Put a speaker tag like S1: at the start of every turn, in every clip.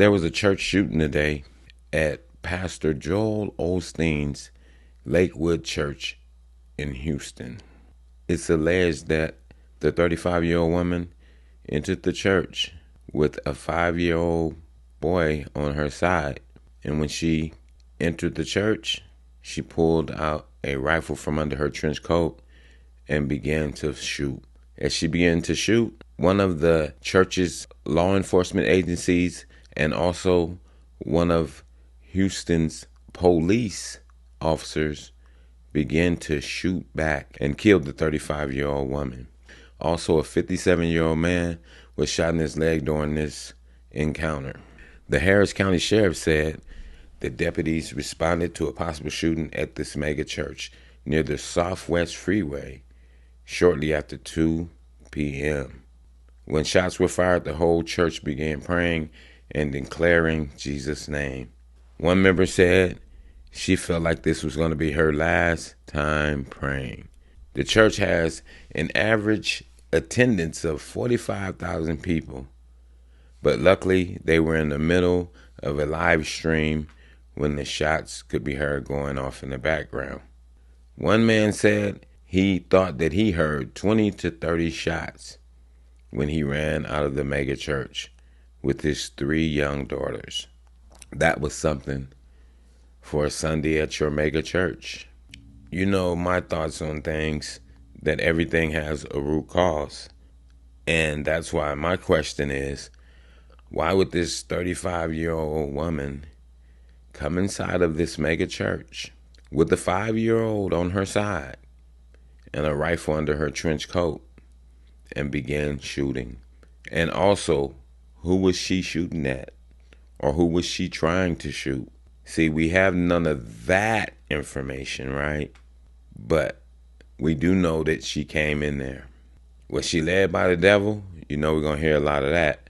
S1: There was a church shooting today at Pastor Joel Osteen's Lakewood Church in Houston. It's alleged that the 35-year-old woman entered the church with a 5-year-old boy on her side. And when she entered the church, she pulled out a rifle from under her trench coat and began to shoot. As she began to shoot, one of the church's law enforcement agencies and also one of Houston's police officers began to shoot back and killed the 35-year-old woman. Also, a 57-year-old man was shot in his leg during this encounter. The Harris County Sheriff said the deputies responded to a possible shooting at this mega church near the Southwest Freeway shortly after 2 p.m. When shots were fired, the whole church began praying and declaring Jesus' name. One member said she felt like this was going to be her last time praying. The church has an average attendance of 45,000 people, but luckily they were in the middle of a live stream when the shots could be heard going off in the background. One man said he thought that he heard 20 to 30 shots when he ran out of the mega church with his 3 young daughters. That was something for a Sunday at your mega church. You know my thoughts on things, that everything has a root cause. And that's why my question is, why would this 35-year-old woman come inside of this mega church with a 5-year-old on her side and a rifle under her trench coat and begin shooting? And also, who was she shooting at? Or who was she trying to shoot? See, we have none of that information, right? But we do know that she came in there. Was she led by the devil? You know we're going to hear a lot of that.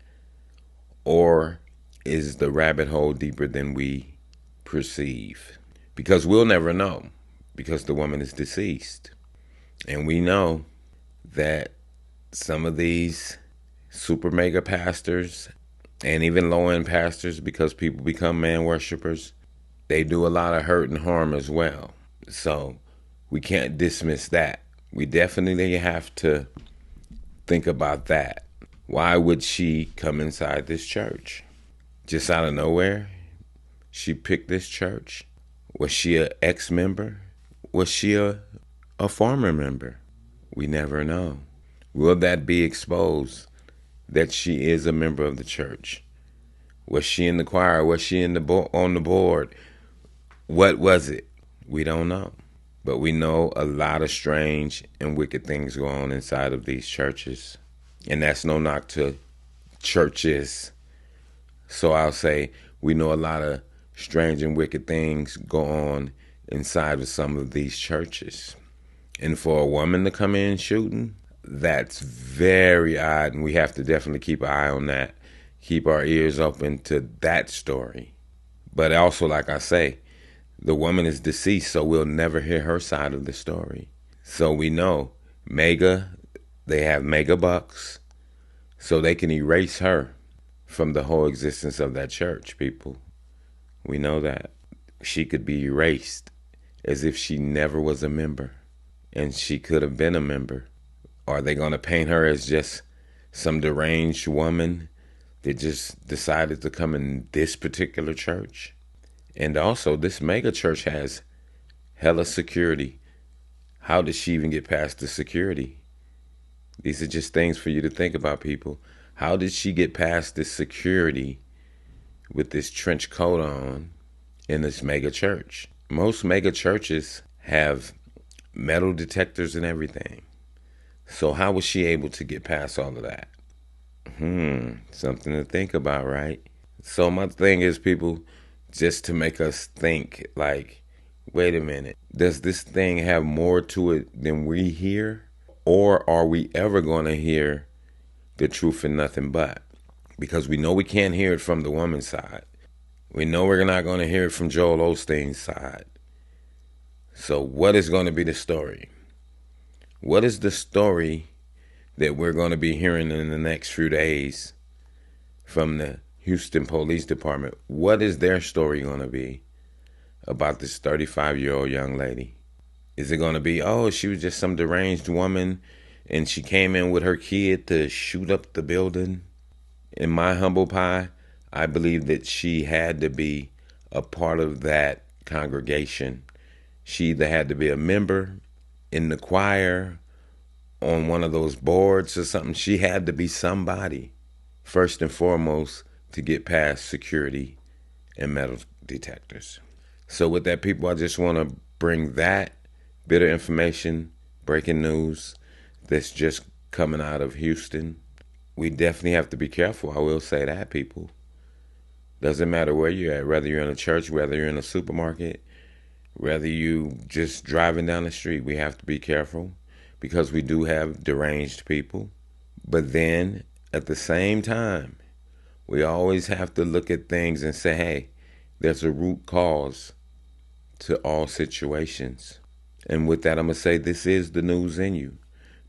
S1: Or is the rabbit hole deeper than we perceive? Because we'll never know, because the woman is deceased. And we know that some of these super mega pastors and even low-end pastors, because people become man worshipers, they do a lot of hurt and harm as well. So we can't dismiss that. We definitely have to think about that. Why would she come inside this church? Just out of nowhere? She picked this church? Was she an ex-member? Was she a former member? We never know. Will that be exposed, that she is a member of the church? Was she in the choir? Was she on the board? What was it? We don't know. But we know a lot of strange and wicked things go on inside of these churches. And that's no knock to churches. So I'll say we know a lot of strange and wicked things go on inside of some of these churches. And for a woman to come in shooting, that's very odd. And we have to definitely keep an eye on that. Keep our ears open to that story. But also, like I say, the woman is deceased, so we'll never hear her side of the story. So we know they have mega bucks, so they can erase her from the whole existence of that church, people. We know that. She could be erased as if she never was a member, and she could have been a member. Are they going to paint her as just some deranged woman that just decided to come in this particular church? And also, this mega church has hella security. How did she even get past the security? These are just things for you to think about, people. How did she get past this security with this trench coat on in this mega church? Most mega churches have metal detectors and everything. So how was she able to get past all of that? Something to think about, right? So my thing is, people, just to make us think, like, wait a minute, does this thing have more to it than we hear? Or are we ever going to hear the truth and nothing but? Because we know we can't hear it from the woman's side. We know we're not going to hear it from Joel Osteen's side. So what is going to be the story? What is the story that we're going to be hearing in the next few days from the Houston Police Department. What is their story going to be about this 35-year-old young lady? Is it going to be, oh, she was just some deranged woman and she came in with her kid to shoot up the building? In my humble pie, I believe that she had to be a part of that congregation. She either had to be a member in the choir, on one of those boards or something. She had to be somebody, first and foremost, to get past security and metal detectors. So with that, people, I just want to bring that bit of information, breaking news that's just coming out of Houston. We definitely have to be careful. I will say that, people. Doesn't matter where you're at, whether you're in a church, whether you're in a supermarket, whether you just driving down the street, we have to be careful because we do have deranged people. But then at the same time, we always have to look at things and say, hey, there's a root cause to all situations. And with that, I'm going to say this is the news in you.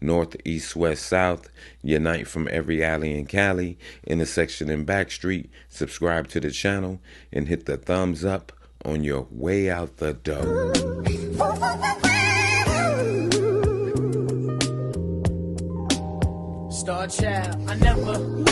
S1: North, east, west, south, unite from every alley in Cali, intersection and back street. Subscribe to the channel and hit the thumbs up on your way out the door.
S2: Star Child, I never